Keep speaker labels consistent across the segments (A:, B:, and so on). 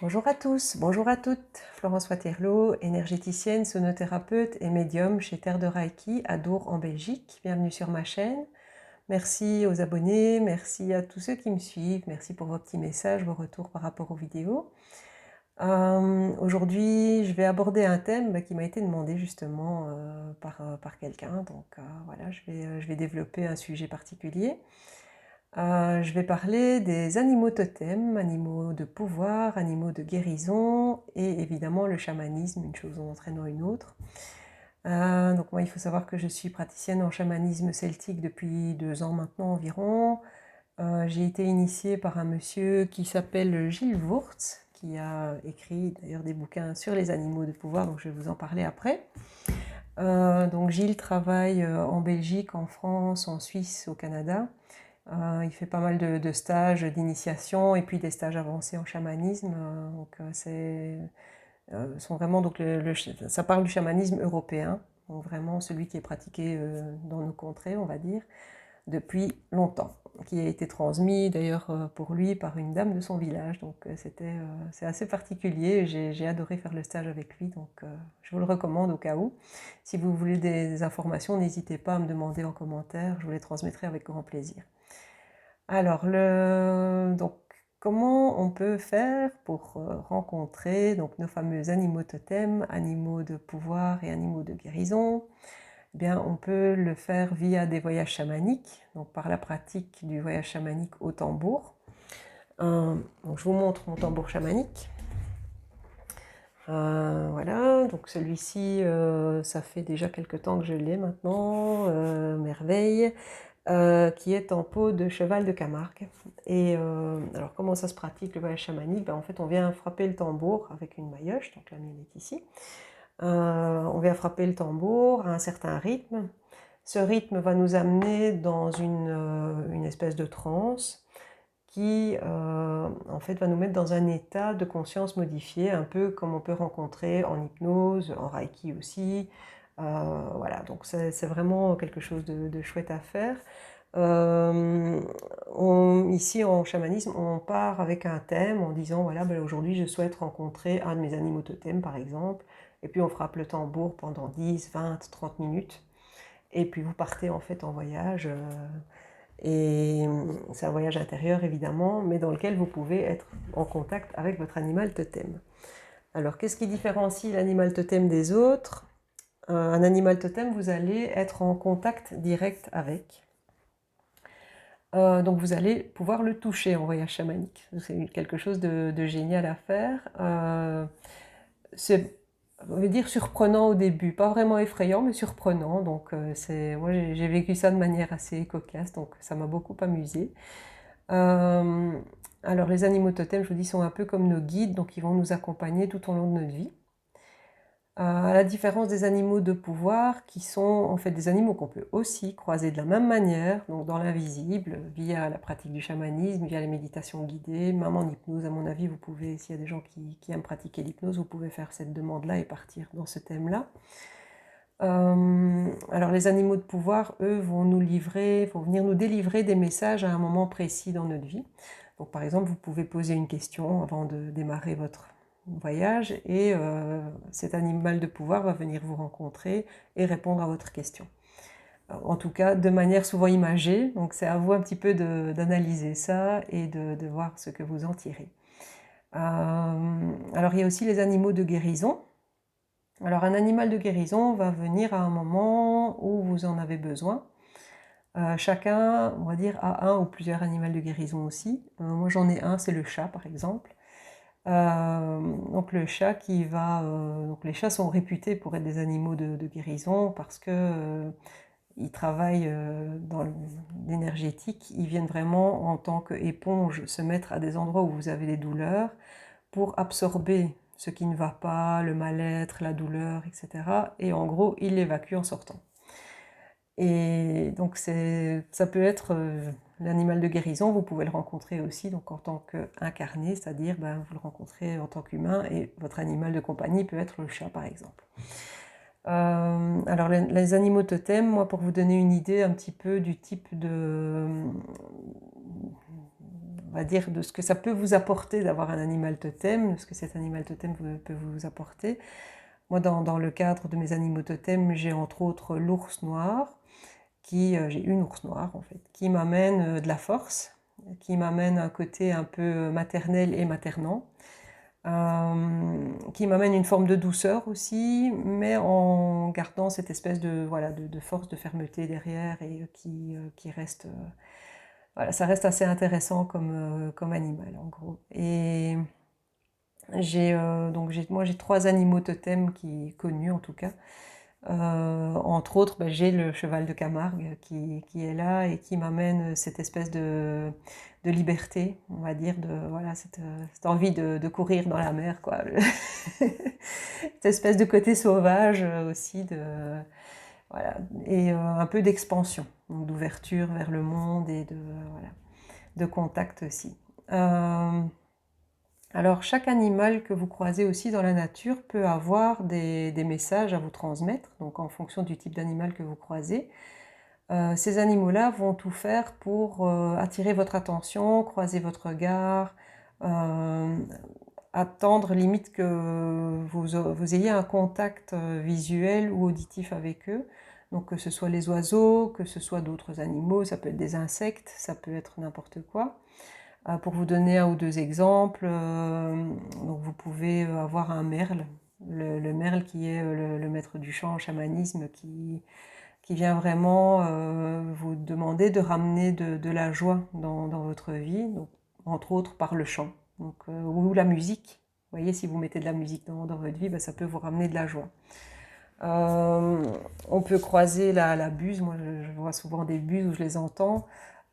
A: Bonjour à tous, bonjour à toutes. Florence Waterloo, énergéticienne, sonothérapeute et médium chez Terre de Reiki à Dour en Belgique. Bienvenue sur ma chaîne. Merci aux abonnés, merci à tous ceux qui me suivent, merci pour vos petits messages, vos retours par rapport aux vidéos. Aujourd'hui, je vais aborder un thème qui m'a été demandé justement par quelqu'un. Donc voilà, je vais développer un sujet particulier. Je vais parler des animaux totems, animaux de pouvoir, animaux de guérison et évidemment le chamanisme, une chose en entraînant une autre. Donc moi, il faut savoir que je suis praticienne en chamanisme celtique depuis 2 ans maintenant environ. J'ai été initiée par un monsieur qui s'appelle Gilles Wurtz, qui a écrit d'ailleurs des bouquins sur les animaux de pouvoir, donc je vais vous en parler après. Donc Gilles travaille en Belgique, en France, en Suisse, au Canada. Il fait pas mal de stages d'initiation et puis des stages avancés en chamanisme. Sont vraiment donc ça parle du chamanisme européen, donc vraiment celui qui est pratiqué dans nos contrées, on va dire, depuis longtemps, qui a été transmis d'ailleurs pour lui par une dame de son village. Donc c'est assez particulier. J'ai adoré faire le stage avec lui, donc je vous le recommande au cas où. Si vous voulez des informations, n'hésitez pas à me demander en commentaire, je vous les transmettrai avec grand plaisir. Alors, donc, comment on peut faire pour rencontrer donc, nos fameux animaux totems, animaux de pouvoir et animaux de guérison? Eh bien, on peut le faire via des voyages chamaniques, donc par la pratique du voyage chamanique au tambour. Donc, je vous montre mon tambour chamanique. Voilà, donc celui-ci, ça fait déjà quelques temps que je l'ai maintenant, merveille. Qui est en peau de cheval de Camargue. Et alors comment ça se pratique le voyage chamanique? En fait on vient frapper le tambour avec une maillotche, donc la mienne est ici. On vient frapper le tambour à un certain rythme. Ce rythme va nous amener dans une espèce de transe qui en fait va nous mettre dans un état de conscience modifié, un peu comme on peut rencontrer en hypnose, en reiki aussi. Voilà, donc c'est vraiment quelque chose de chouette à faire. Ici en chamanisme, on part avec un thème en disant voilà, aujourd'hui je souhaite rencontrer un de mes animaux totems par exemple, et puis on frappe le tambour pendant 10, 20, 30 minutes, et puis vous partez en fait en voyage. Et c'est un voyage intérieur évidemment, mais dans lequel vous pouvez être en contact avec votre animal totem. Alors qu'est-ce qui différencie l'animal totem des autres? Un animal totem, vous allez être en contact direct avec. Donc vous allez pouvoir le toucher en voyage chamanique. C'est quelque chose de génial à faire. C'est, on va dire, surprenant au début, pas vraiment effrayant, mais surprenant. Donc moi j'ai vécu ça de manière assez cocasse, donc ça m'a beaucoup amusé. Alors les animaux totems, je vous dis, sont un peu comme nos guides, donc ils vont nous accompagner tout au long de notre vie. À la différence des animaux de pouvoir, qui sont en fait des animaux qu'on peut aussi croiser de la même manière, donc dans l'invisible, via la pratique du chamanisme, via les méditations guidées, même en hypnose, à mon avis, vous pouvez, s'il y a des gens qui aiment pratiquer l'hypnose, vous pouvez faire cette demande-là et partir dans ce thème-là. Alors les animaux de pouvoir, eux, vont venir nous délivrer des messages à un moment précis dans notre vie. Donc par exemple, vous pouvez poser une question avant de démarrer votre voyage et cet animal de pouvoir va venir vous rencontrer et répondre à votre question. En tout cas, de manière souvent imagée, donc c'est à vous un petit peu d'analyser ça et de voir ce que vous en tirez. Alors il y a aussi les animaux de guérison. Alors un animal de guérison va venir à un moment où vous en avez besoin. Chacun, on va dire, a un ou plusieurs animaux de guérison aussi. Moi j'en ai un, c'est le chat par exemple. Donc le chat donc les chats sont réputés pour être des animaux de guérison parce que ils travaillent dans l'énergétique, ils viennent vraiment en tant qu'éponge se mettre à des endroits où vous avez des douleurs pour absorber ce qui ne va pas, le mal-être, la douleur, etc. Et en gros, ils l'évacuent en sortant. Et donc ça peut être l'animal de guérison, vous pouvez le rencontrer aussi donc en tant qu'incarné, c'est-à-dire vous le rencontrez en tant qu'humain et votre animal de compagnie peut être le chat par exemple. Alors les animaux totems, moi pour vous donner une idée un petit peu du type on va dire, de ce que ça peut vous apporter d'avoir un animal totem, de ce que cet animal totem peut vous apporter. Moi, dans le cadre de mes animaux totems, j'ai entre autres l'ours noir, j'ai une ours noire en fait, qui m'amène de la force, qui m'amène un côté un peu maternel et maternant, qui m'amène une forme de douceur aussi, mais en gardant cette espèce de, voilà, de force, de fermeté derrière, et qui reste, voilà, ça reste assez intéressant comme animal en gros. Et moi j'ai 3 animaux totems connus en tout cas. Entre autres, j'ai le cheval de Camargue qui est là et qui m'amène cette espèce de liberté, on va dire, voilà, cette envie de courir dans la mer, quoi. Cette espèce de côté sauvage aussi, voilà, et un peu d'expansion, donc d'ouverture vers le monde et voilà, de contact aussi. Alors, chaque animal que vous croisez aussi dans la nature peut avoir des messages à vous transmettre, donc en fonction du type d'animal que vous croisez. Ces animaux-là vont tout faire pour attirer votre attention, croiser votre regard, attendre limite que vous ayez un contact visuel ou auditif avec eux. Donc que ce soit les oiseaux, que ce soit d'autres animaux, ça peut être des insectes, ça peut être n'importe quoi. Pour vous donner 1 ou 2 exemples, donc vous pouvez avoir un merle, le merle qui est le maître du chant en chamanisme, qui vient vraiment vous demander de ramener de la joie dans votre vie, donc, entre autres par le chant, donc, ou la musique. Vous voyez, si vous mettez de la musique dans votre vie, ça peut vous ramener de la joie. On peut croiser la buse, moi je vois souvent des buses où je les entends.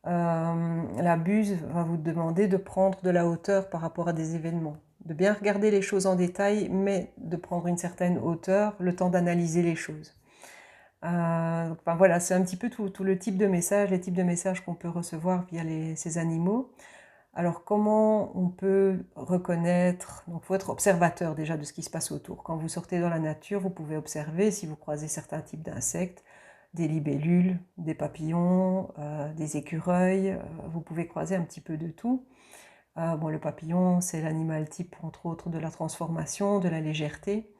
A: La buse va vous demander de prendre de la hauteur par rapport à des événements, de bien regarder les choses en détail, mais de prendre une certaine hauteur, le temps d'analyser les choses. Voilà, c'est un petit peu tout le type de message, les types de messages qu'on peut recevoir via ces animaux. Alors comment on peut reconnaître, donc il faut être observateur déjà de ce qui se passe autour. Quand vous sortez dans la nature, vous pouvez observer si vous croisez certains types d'insectes, des libellules, des papillons, des écureuils, vous pouvez croiser un petit peu de tout. Le papillon, c'est l'animal type, entre autres, de la transformation, de la légèreté.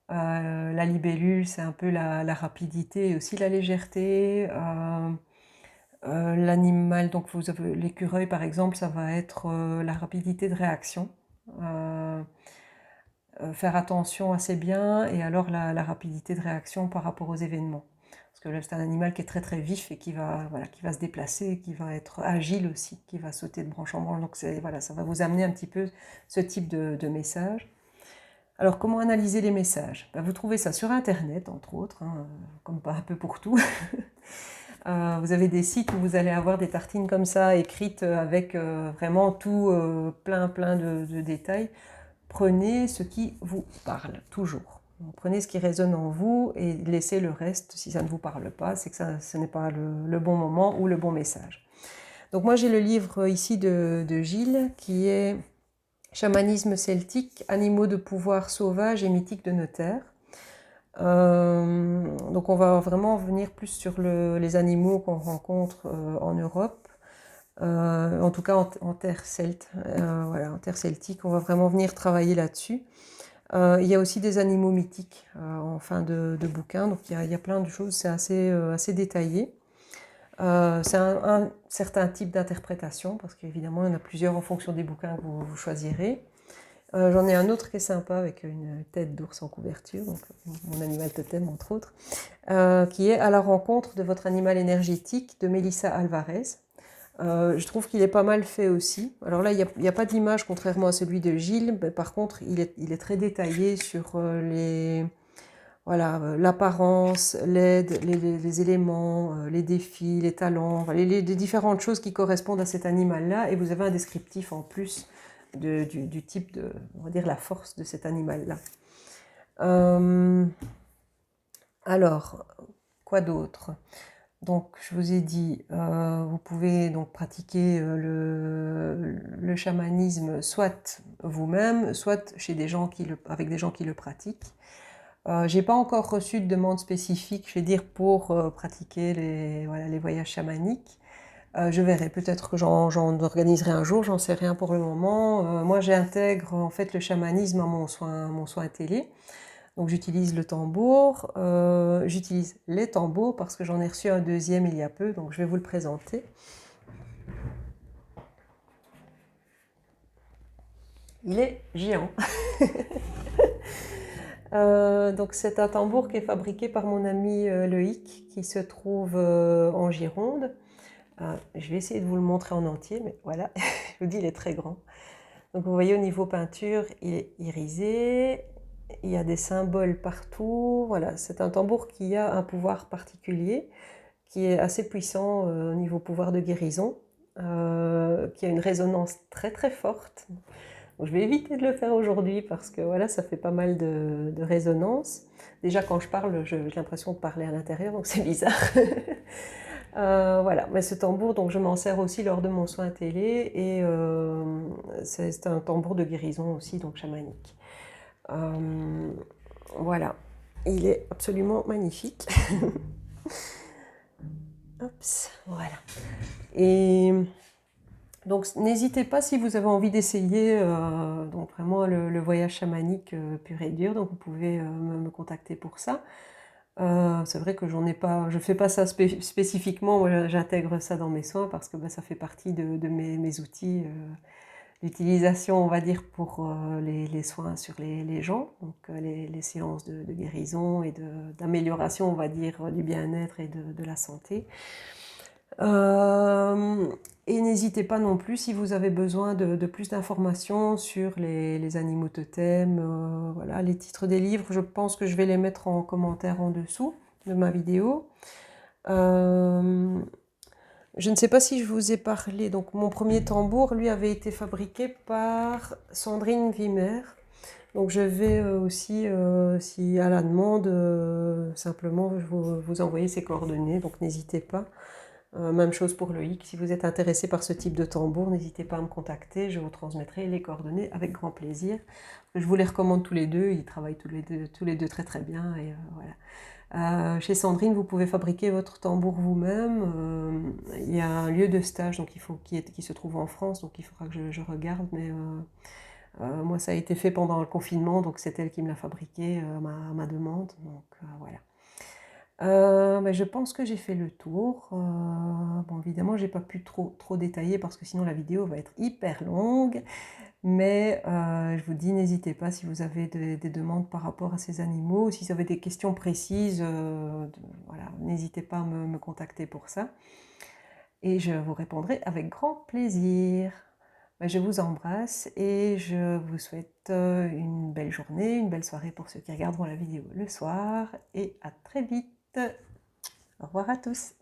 A: La libellule, c'est un peu la rapidité et aussi la légèreté. L'animal, donc l'écureuil par exemple, ça va être la rapidité de réaction. Faire attention assez bien, et alors la rapidité de réaction par rapport aux événements. Parce que là, c'est un animal qui est très très vif et qui va se déplacer, qui va être agile aussi, qui va sauter de branche en branche. Donc voilà, ça va vous amener un petit peu ce type de message. Alors comment analyser les messages? Vous trouvez ça sur internet entre autres, comme un peu pour tout. Vous avez des sites où vous allez avoir des tartines comme ça écrites avec vraiment tout plein de détails. Prenez ce qui vous parle, toujours. Donc, prenez ce qui résonne en vous et laissez le reste. Si ça ne vous parle pas, c'est que ce n'est pas le bon moment ou le bon message. Donc moi j'ai le livre ici de Gilles qui est Chamanisme celtique, animaux de pouvoir sauvages et mythiques de nos terres. Donc on va vraiment venir plus sur les animaux qu'on rencontre en Europe. En tout cas en terre celte, voilà, en terre celtique, on va vraiment venir travailler là-dessus. Il y a aussi des animaux mythiques en fin de bouquin, donc il y a plein de choses, c'est assez détaillé. C'est un certain type d'interprétation, parce qu'évidemment il y en a plusieurs en fonction des bouquins que vous choisirez. J'en ai un autre qui est sympa avec une tête d'ours en couverture, donc mon animal totem entre autres, qui est À la rencontre de votre animal énergétique de Melissa Alvarez. Je trouve qu'il est pas mal fait aussi. Alors là, il n'y a pas d'image contrairement à celui de Gilles, mais par contre, il est très détaillé sur l'apparence, l'aide, les éléments, les défis, les talents, les différentes choses qui correspondent à cet animal-là, et vous avez un descriptif en plus du type on va dire, la force de cet animal-là. Alors, quoi d'autre? Donc, je vous ai dit, vous pouvez donc pratiquer le chamanisme soit vous-même, soit avec des gens qui le pratiquent. J'ai pas encore reçu de demande spécifique, je vais dire, pour pratiquer les voyages chamaniques. Je verrai, peut-être que j'en organiserai un jour, j'en sais rien pour le moment. Moi, j'intègre en fait le chamanisme à mon soin télé. Donc j'utilise le tambour, j'utilise les tambours parce que j'en ai reçu un deuxième il y a peu, donc je vais vous le présenter. Il est géant. Donc c'est un tambour qui est fabriqué par mon ami Loïc, qui se trouve en Gironde. Je vais essayer de vous le montrer en entier, mais voilà, je vous dis, il est très grand. Donc vous voyez, au niveau peinture, il est irisé, il y a des symboles partout. Voilà, c'est un tambour qui a un pouvoir particulier, qui est assez puissant au niveau pouvoir de guérison, qui a une résonance très très forte. Donc, je vais éviter de le faire aujourd'hui parce que voilà, ça fait pas mal de résonance. Déjà, quand je parle, j'ai l'impression de parler à l'intérieur, donc c'est bizarre. Voilà, mais ce tambour, donc je m'en sers aussi lors de mon soin télé et c'est un tambour de guérison aussi, donc chamanique. Voilà, il est absolument magnifique. Oups, voilà. Et donc n'hésitez pas si vous avez envie d'essayer donc vraiment le voyage chamanique pur et dur, donc vous pouvez me contacter pour ça. C'est vrai que j'en ai pas, je fais pas ça spécifiquement, moi j'intègre ça dans mes soins parce que ça fait partie de mes outils d'utilisation, on va dire, pour les soins sur les gens, donc les séances de guérison et d'amélioration, on va dire, du bien-être et de la santé. Et n'hésitez pas non plus si vous avez besoin de plus d'informations sur les animaux totems, voilà, les titres des livres, je pense que je vais les mettre en commentaire en dessous de ma vidéo. Je ne sais pas si je vous ai parlé, donc mon premier tambour, lui, avait été fabriqué par Sandrine Wimmer. Donc je vais aussi, si à la demande, simplement vous envoyer ses coordonnées, donc n'hésitez pas. Même chose pour Loïc, si vous êtes intéressé par ce type de tambour, n'hésitez pas à me contacter, je vous transmettrai les coordonnées avec grand plaisir. Je vous les recommande tous les deux, ils travaillent tous les deux très très bien. Et, voilà. Chez Sandrine, vous pouvez fabriquer votre tambour vous-même. Il y a un lieu de stage donc qui se trouve en France, donc il faudra que je regarde, mais moi ça a été fait pendant le confinement, donc c'est elle qui me l'a fabriqué à ma demande. Donc voilà. Mais je pense que j'ai fait le tour. Bon, évidemment, j'ai pas pu trop détailler parce que sinon la vidéo va être hyper longue. Mais je vous dis, n'hésitez pas si vous avez des demandes par rapport à ces animaux, si vous avez des questions précises, voilà, n'hésitez pas à me contacter pour ça. Et je vous répondrai avec grand plaisir. Je vous embrasse et je vous souhaite une belle journée, une belle soirée pour ceux qui regarderont la vidéo le soir. Et à très vite. Au revoir à tous.